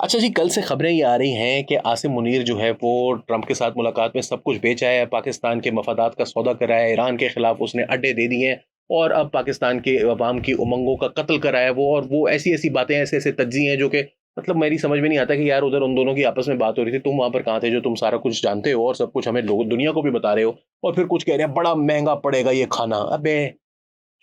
अच्छा जी, कल से खबरें ये आ रही हैं कि आसिम मुनीर जो है वो ट्रंप के साथ मुलाकात में सब कुछ बेच आया है, पाकिस्तान के मफादात का सौदा कराया है, ईरान के खिलाफ उसने अड्डे दे दिए हैं और अब पाकिस्तान के अवाम की उमंगों का कत्ल कराया है वो। और वो ऐसी-ऐसी बातें, ऐसे-ऐसे तज्ज़िए हैं जो कि मतलब मेरी समझ में नहीं आता कि यार उधर उन दोनों की आपस में बात हो रही थी, तुम वहाँ पर कहाँ थे जो तुम सारा कुछ जानते हो और सब कुछ हमें लोग दुनिया को भी बता रहे हो और फिर कुछ कह रहे हैं बड़ा महँगा पड़ेगा ये खाना। अबे!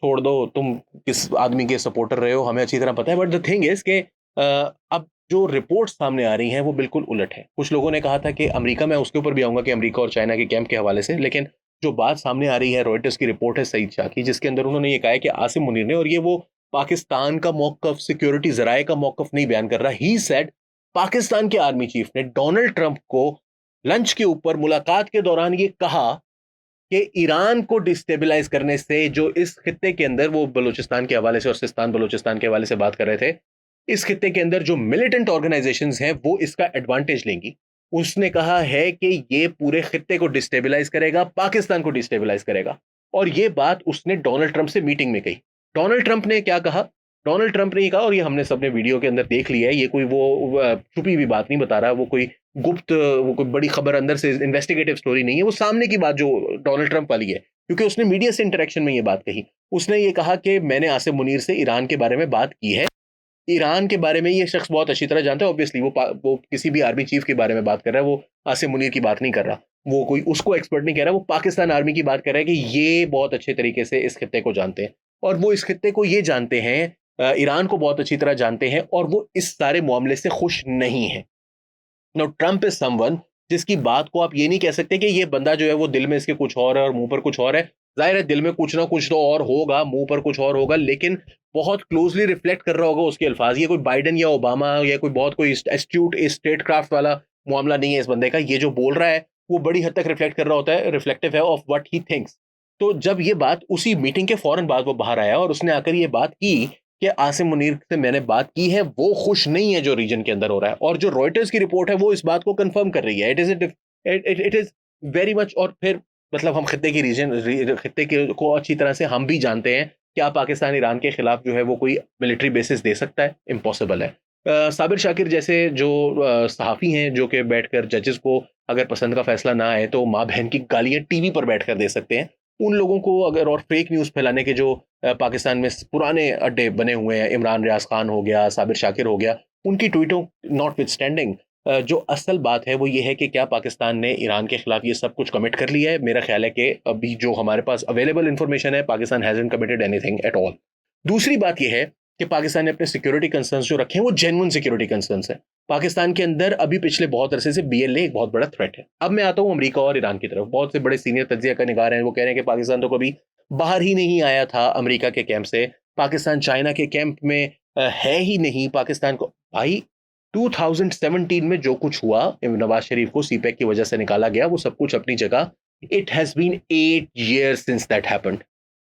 छोड़ दो, तुम किस आदमी के सपोर्टर रहे हो हमें अच्छी तरह पता है। बट द थिंग इज़ कि अब जो रिपोर्ट्स सामने आ रही हैं वो बिल्कुल उलट है। कुछ लोगों ने कहा था कि अमेरिका, मैं उसके ऊपर भी आऊँगा कि अमेरिका और चाइना के कैंप के हवाले से, लेकिन जो बात सामने आ रही है रॉयटर्स की रिपोर्ट है सईद शाह की, जिसके अंदर उन्होंने ये कहा है कि आसिम मुनीर ने, और ये वो पाकिस्तान का मौक़िफ़, सिक्योरिटी ज़राए का मौक़िफ़ नहीं बयान कर रहा, ही सेड पाकिस्तान के आर्मी चीफ ने डोनाल्ड ट्रंप को लंच के ऊपर मुलाकात के दौरान ये कहा कि ईरान को डिस्टेबलाइज करने से, जो इस खित्ते के अंदर, वो बलूचिस्तान के हवाले से और सिस्तान बलूचिस्तान के हवाले से बात कर रहे थे, इस खित्ते के अंदर जो मिलिटेंट ऑर्गेनाइजेशंस हैं वो इसका एडवांटेज लेंगी। उसने कहा है कि ये पूरे खित्ते को डिस्टेबलाइज करेगा, पाकिस्तान को डिस्टेबलाइज करेगा। और ये बात उसने डोनाल्ड ट्रंप से मीटिंग में कही। डोनाल्ड ट्रंप ने क्या कहा? डोनाल्ड ट्रंप ने ये कहा, और ये हमने सबने वीडियो के अंदर देख लिया है, ये कोई वो छुपी हुई बात नहीं बता रहा, वो कोई गुप्त, वो कोई बड़ी खबर अंदर से इन्वेस्टिगेटिव स्टोरी नहीं है, वो सामने की बात जो डोनाल्ड ट्रंप वाली है, क्योंकि उसने मीडिया से इंटरेक्शन में ये बात कही। उसने ये कहा कि मैंने आसिम मुनीर से ईरान के बारे में बात की है। ईरान के बारे में ये शख्स बहुत अच्छी तरह जानता है, ऑब्वियसली वो किसी भी आर्मी चीफ के बारे में बात कर रहा है, वो आसिम मुनीर की बात नहीं कर रहा, वो कोई उसको एक्सपर्ट नहीं कह रहा, वो पाकिस्तान आर्मी की बात कर रहा है कि ये बहुत अच्छे तरीके से इस खित्ते को जानते हैं और वो इस खित्ते को ये जानते हैं, ईरान को बहुत अच्छी तरह जानते हैं और वो इस सारे मामले से खुश नहीं है। नो, ट्रंप इज समवन जिसकी बात को आप ये नहीं कह सकते कि ये बंदा जो है वो दिल में इसके कुछ और है और मुंह पर कुछ और है। जाहिर है दिल में कुछ ना कुछ तो और होगा, मुंह पर कुछ और होगा, लेकिन बहुत क्लोजली रिफ्लेक्ट कर रहा होगा उसके अल्फाज। ये कोई बाइडन या ओबामा या कोई बहुत कोई एस्ट्यूट स्टेट क्राफ्ट वाला मामला नहीं है इस बंदे का। ये जो बोल रहा है वो बड़ी हद तक रिफ्लेक्ट कर रहा होता है, रिफ्लेक्टिव है ऑफ व्हाट ही थिंक्स। तो जब ये बात उसी मीटिंग के फौरन बाद वो बाहर आया और उसने आकर ये बात की कि आसिम मुनीर से मैंने बात की है, वो खुश नहीं है जो रीजन के अंदर हो रहा है, और जो रॉयटर्स की रिपोर्ट है वो इस बात को कंफर्म कर रही है। It is very much. और फिर मतलब हम खत्ते की खत्ते के को अच्छी तरह से हम भी जानते हैं, क्या पाकिस्तान ईरान के खिलाफ जो है वो कोई मिलिट्री बेसिस दे सकता है? इम्पॉसिबल है। साबिर शाकिर जैसे जो सहाफ़ी हैं जो कि बैठकर जजेस को अगर पसंद का फैसला ना आए तो माँ बहन की गालियां टीवी पर बैठकर दे सकते हैं, उन लोगों को अगर, और फेक न्यूज़ फैलाने के जो पाकिस्तान में पुराने अड्डे बने हुए हैं, इमरान रियाज खान हो गया, साबिर शाकिर हो गया, उनकी ट्वीटों नॉट विद स्टैंडिंग, जो असल बात है वो ये है कि क्या पाकिस्तान ने ईरान के खिलाफ ये सब कुछ कमिट कर लिया है? मेरा ख्याल है कि अभी जो हमारे पास अवेलेबल इंफॉर्मेशन है, Pakistan hasn't committed anything at all. दूसरी बात ये है कि पाकिस्तान ने अपने सिक्योरिटी कंसर्न्स जो रखे हैं वो जेन्युइन सिक्योरिटी कंसर्न्स है। पाकिस्तान के अंदर अभी पिछले बहुत अरसे से बीएलए एक बहुत बड़ा थ्रेट है। अब मैं आता हूँ अमेरिका और ईरान की तरफ। बहुत से बड़े सीनियर तज्जिया का निगार हैं, वो कह रहे हैं कि पाकिस्तान तो कभी बाहर ही नहीं आया था अमेरिका के कैंप से, पाकिस्तान चाइना के कैंप में है ही नहीं। पाकिस्तान को भाई 2017 में जो कुछ हुआ, नवाज शरीफ को सीपैक की वजह से निकाला गया, वो सब कुछ अपनी जगह। It has been 8 years since that happened.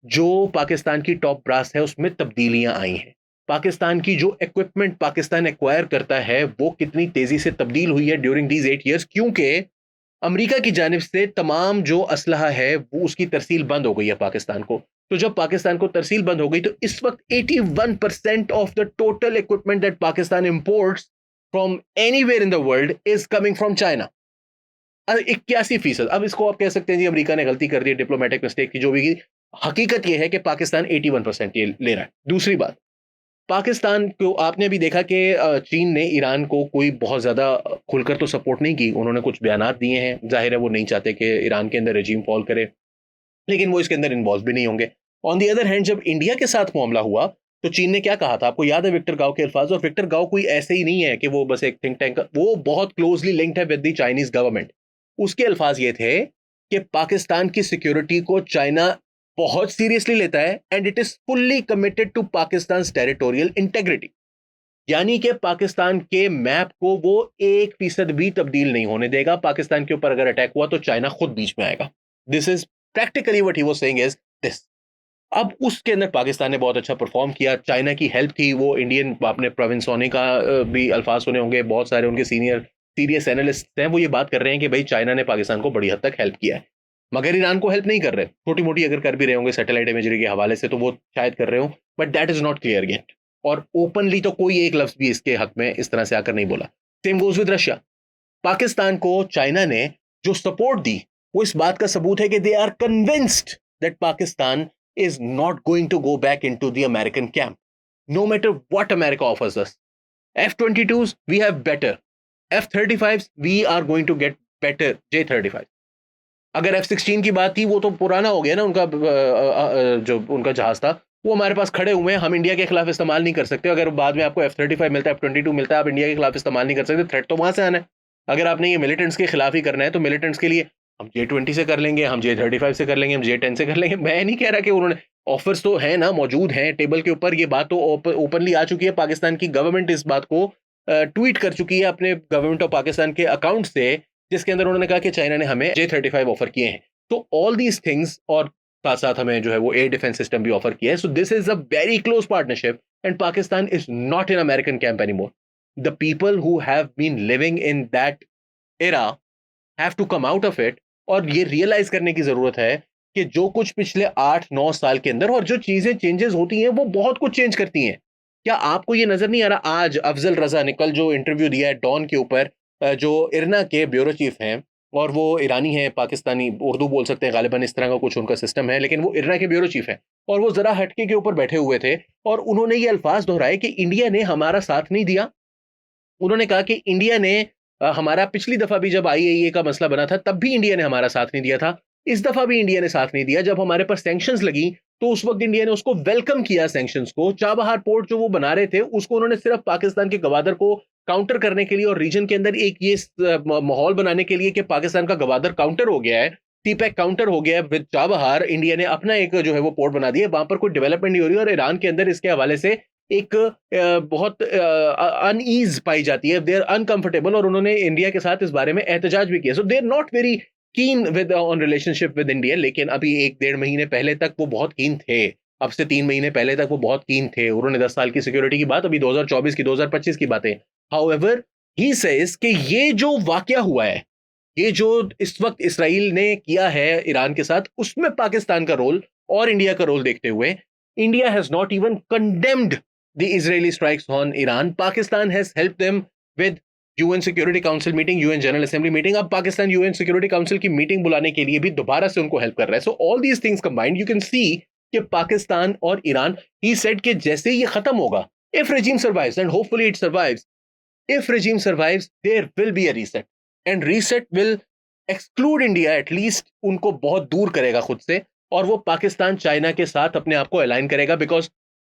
जो पाकिस्तान की टॉप ब्रास है उसमें तब्दीलियां आई हैं। पाकिस्तान की जो इक्विपमेंट पाकिस्तान एक्वायर करता है वो कितनी तेजी से तब्दील हुई है ड्यूरिंग दीज 8 years, क्योंकि अमेरिका की जानिब से तमाम जो असलहा है वो उसकी तरसील बंद हो गई है पाकिस्तान को। तो जब पाकिस्तान को तरसील बंद हो गई तो इस वक्त 81% of the total equipment that Pakistan imports from anywhere in the world is coming from China. 81%। अब इसको आप कह सकते हैं जी अमेरिका ने गलती कर दी, डिप्लोमेटिक मिस्टेक की, जो भी की। हकीकत यह है कि पाकिस्तान 81% ये ले रहा है। दूसरी बात, पाकिस्तान को आपने भी देखा कि चीन ने ईरान को कोई बहुत ज़्यादा खुलकर तो सपोर्ट नहीं की। उन्होंने कुछ बयानात दिए हैं, जाहिर है वो नहीं चाहते कि ईरान के अंदर रजीम फॉल करे, लेकिन वो इसके अंदर इन्वॉल्व भी नहीं होंगे। ऑन दी अदर हैंड, जब इंडिया के साथ मामला हुआ तो चीन ने क्या कहा था? आपको याद है विक्टर गाओ के अल्फाज? और विक्टर गाओ कोई ऐसे ही नहीं है कि वो बस एक थिंक टैंक, वो बहुत क्लोजली लिंक्ड है विद द चाइनीज गवर्नमेंट। उसके अल्फाज ये थे कि पाकिस्तान की सिक्योरिटी को चाइना बहुत सीरियसली लेता है and it is fully committed to Pakistan territorial integrity. यानी कि पाकिस्तान के मैप को वो 1% भी तब्दील नहीं होने देगा। पाकिस्तान के ऊपर अगर अटैक हुआ तो चाइना खुद बीच में आएगा। This is practically what he was saying is this. अब उसके अंदर पाकिस्तान ने बहुत अच्छा परफॉर्म किया, चाइना की हेल्प थी। वो इंडियन, आपने प्रवीण सोनी का भी अल्फाज सुने होंगे, बहुत सारे उनके सीनियर सीरियस एनालिस्ट हैं, वो ये बात कर रहे हैं कि भाई चाइना ने पाकिस्तान को बड़ी हद तक हेल्प किया है, मगर ईरान को हेल्प नहीं कर रहे। छोटी मोटी अगर कर भी रहे होंगे सैटेलाइट इमेजरी के हवाले से तो वो शायद कर रहे हो, but that is not clear yet. और ओपनली तो कोई एक लफ्ज भी इसके हक में इस तरह से आकर नहीं बोला। Same goes with Russia. Pakistan को चाइना ने जो सपोर्ट दी वो इस बात का सबूत है कि they are convinced that Pakistan is not going to go back into the American camp no matter what America offers us. F-22s we have better, F-35s we are going to get better J-35। अगर F-16 की बात थी वो तो पुराना हो गया ना, उनका जो उनका जहाज था वो हमारे पास खड़े हुए हैं, हम इंडिया के खिलाफ इस्तेमाल नहीं कर सकते। अगर बाद में आपको F-35 मिलता है, F-22 मिलता है, आप इंडिया के खिलाफ इस्तेमाल नहीं कर सकते। थ्रेट तो वहां से आना है। अगर आपने ये मिलिटेंट्स के खिलाफ ही करना है तो मिलिटेंट्स के लिए हम J-20 से कर लेंगे, हम J-35 से कर लेंगे, हम J-10 से कर लेंगे। मैं नहीं कह रहा कि उन्होंने ऑफर्स तो है ना, मौजूद हैं टेबल के ऊपर, ये बात तो ओपनली आ चुकी है। पाकिस्तान की गवर्नमेंट इस बात को ट्वीट कर चुकी है अपने गवर्नमेंट ऑफ पाकिस्तान के अकाउंट से, जिसके अंदर उन्होंने कहा कि चाइना ने हमें J-35 ऑफर किए हैं। तो ऑल दीज थिंग्स, और साथ साथ हमें जो है वो एयर डिफेंस सिस्टम भी ऑफर किया है। So this is a very close partnership and Pakistan is not in American camp anymore. The people who have been living in that era have to come out of it, और ये realise करने की जरूरत है कि जो कुछ पिछले 8-9 साल के अंदर और जो चीजें चेंजेस होती हैं वो बहुत कुछ चेंज करती हैं। क्या आपको ये नजर नहीं आ रहा? आज अफजल रजा ने कल जो इंटरव्यू दिया है डॉन के ऊपर, जो इरना के ब्यूरो चीफ हैं, और वो ईरानी है, पाकिस्तानी उर्दू बोल सकते हैं गालिबन, इस तरह का कुछ उनका सिस्टम है, लेकिन वो इरना के ब्यूरो चीफ हैं, और वो जरा हटके के ऊपर बैठे हुए थे और उन्होंने ये अल्फाज दोहराए कि इंडिया ने हमारा साथ नहीं दिया। उन्होंने कहा कि इंडिया ने हमारा पिछली दफा भी जब IAEA का मसला बना था तब भी इंडिया ने हमारा साथ नहीं दिया था, इस दफा भी इंडिया ने साथ नहीं दिया। जब हमारे पर सैंक्शंस लगी तो उस वक्त इंडिया ने उसको वेलकम किया, सैंक्शंस को। चाबहार पोर्ट जो वो बना रहे थे उसको उन्होंने सिर्फ पाकिस्तान के गवादर को काउंटर करने के लिए और रीजन के अंदर एक ये माहौल बनाने के लिए कि पाकिस्तान का गवादर काउंटर हो गया है, टीपैक काउंटर हो गया है विद चाबहार, इंडिया ने अपना एक जो है वो पोर्ट बना दिया। वहां पर कोई डेवलपमेंट नहीं हो रही, और ईरान के अंदर इसके हवाले से एक बहुत अनईज पाई जाती है, दे आर अनकंफर्टेबल, और उन्होंने इंडिया के साथ इस बारे में एहतजाज भी किया। So they are not very keen with on relationship with India. लेकिन अभी 1-1.5 महीने पहले तक वो बहुत कीन थे, अब से 3 महीने पहले तक वो बहुत कीन थे। उन्होंने 10 साल की सिक्योरिटी की बात, अभी 2024 की 2025 की बातें। हाउएवर ही सेज कि ये जो वाकया हुआ है, ये जो इस वक्त इसराइल ने किया है ईरान के साथ, उसमें पाकिस्तान का रोल और इंडिया का रोल देखते हुए, India has not even condemned the Israeli strikes on Iran. Pakistan has helped them with UN Security Council meeting, UN General Assembly meeting. अब पाकिस्तान UN Security Council की मीटिंग बुलाने के लिए भी दोबारा से उनको हेल्प कर रहा है। So all these things combined, you can see कि पाकिस्तान और ईरान, he said कि जैसे ये खत्म होगा, if regime survives and hopefully it survives, if regime survives, there will be a reset, and reset will exclude India, at least उनको बहुत दूर करेगा खुद से, और वो पाकिस्तान चाइना के साथ अपने आप को अलाइन करेगा। बिकॉज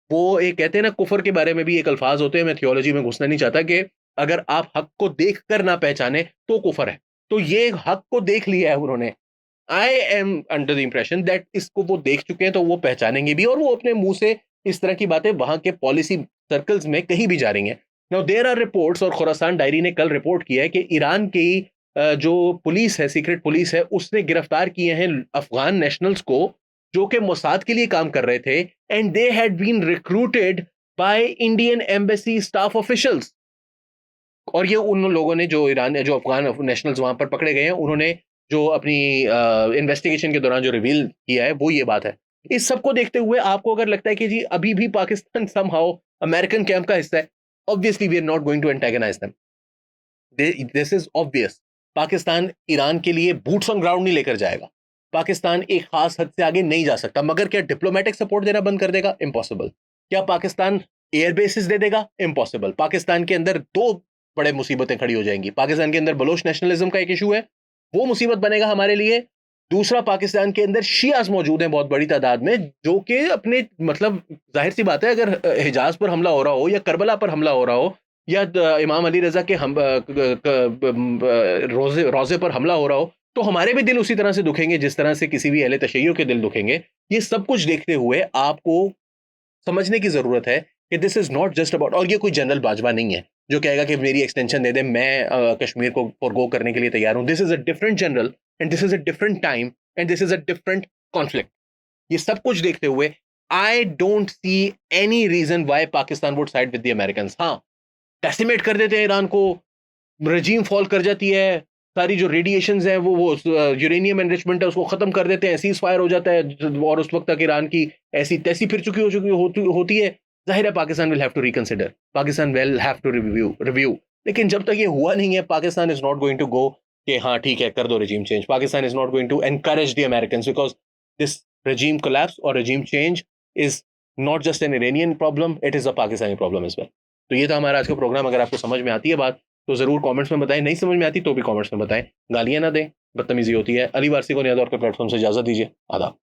वो एक कहते हैं ना, कुफर के बारे में भी एक अल्फाज होते हैं, मैं थियोलॉजी में घुसना नहीं चाहता, कि अगर आप हक को देख कर ना पहचाने तो कुफर है। तो ये हक को देख लिया है उन्होंने। I am under the impression that इसको वो देख चुके हैं, तो वो पहचानेंगे भी, और वो अपने मुंह से इस तरह की बातें वहां के पॉलिसी सर्कल्स में कहीं भी जा रही हैं। नाउ देयर आर रिपोर्ट्स, और खुरासान डायरी ने कल रिपोर्ट किया है कि ईरान की जो पुलिस है, सीक्रेट पुलिस है, उसने गिरफ्तार किए हैं अफगान नेशनल्स को जो कि मोसाद के लिए काम कर रहे थे, and they had been recruited by Indian embassy staff officials. और ये उन लोगों ने, जो ईरान, जो अफगान नेशनल्स वहां पर पकड़े गए हैं, उन्होंने जो अपनी इन्वेस्टिगेशन के दौरान जो रिवील किया है वो ये बात है। इस सब को देखते हुए आपको अगर लगता है कि जी अभी भी पाकिस्तान समहाउ अमेरिकन कैंप का हिस्सा है, obviously we are not going to antagonise them, this is obvious. Pakistan Iran के लिए बूट्स ऑन ग्राउंड नहीं लेकर जाएगा, पाकिस्तान एक खास हद से आगे नहीं जा सकता। मगर क्या डिप्लोमेटिक सपोर्ट देना बंद कर देगा? इम्पॉसिबल। क्या पाकिस्तान एयर बेसिस दे देगा? इम्पॉसिबल। पाकिस्तान के अंदर दो बड़े मुसीबतें खड़ी हो जाएंगी। पाकिस्तान के अंदर बलोच नेशनलिज्म का एक इशू है, वो मुसीबत बनेगा हमारे लिए। दूसरा, पाकिस्तान के अंदर शियास मौजूद हैं बहुत बड़ी तादाद में, जो कि अपने, मतलब जाहिर सी बात है, अगर हिजाज पर हमला हो रहा हो या करबला पर हमला हो रहा हो या इमाम अली रजा के रोजे पर हमला हो रहा हो, तो हमारे भी दिल उसी तरह से दुखेंगे जिस तरह से किसी भी अहले तशय्युर के दिल दुखेंगे। ये सब कुछ देखते हुए आपको समझने की जरूरत है कि this is not just about, और ये कोई जनरल बाजवा नहीं है जो कहेगा कि मेरी एक्सटेंशन दे दे, मैं कश्मीर को फॉरगो करने के लिए तैयार हूं। This is a different general, and this is a different time, and this is a different conflict. ये सब कुछ देखते हुए I don't see any reason why Pakistan would side with the Americans. हाँ, डेसिमेट कर देते हैं ईरान को, रजीम फॉल कर जाती है, सारी जो रेडिएशंस हैं वो यूरेनियम एनरिचमेंट है उसको खत्म कर देते हैं, सीज फायर हो जाता है, और उस वक्त तक ईरान की ऐसी तैसी फिर होती है। जाहिर है Pakistan will have to reconsider, Pakistan will have to review लेकिन जब तक ये हुआ नहीं है, Pakistan is not going to go कि हाँ ठीक है कर दो regime change. Pakistan is not going to encourage the Americans because this regime collapse or regime change is not just an Iranian problem, it is a Pakistani problem as well. तो ये था हमारा आज का प्रोग्राम. अगर आपको समझ में आती है बात तो जरूर कमेंट्स में बताएं, नहीं समझ में आती तो भी कमेंट्स में बताएं, गालियां ना दें, बदतमीजी होती है. अली वारसी को नियाज़ और के प्लेटफॉर्म से इजाजत दीजिए. आदाब.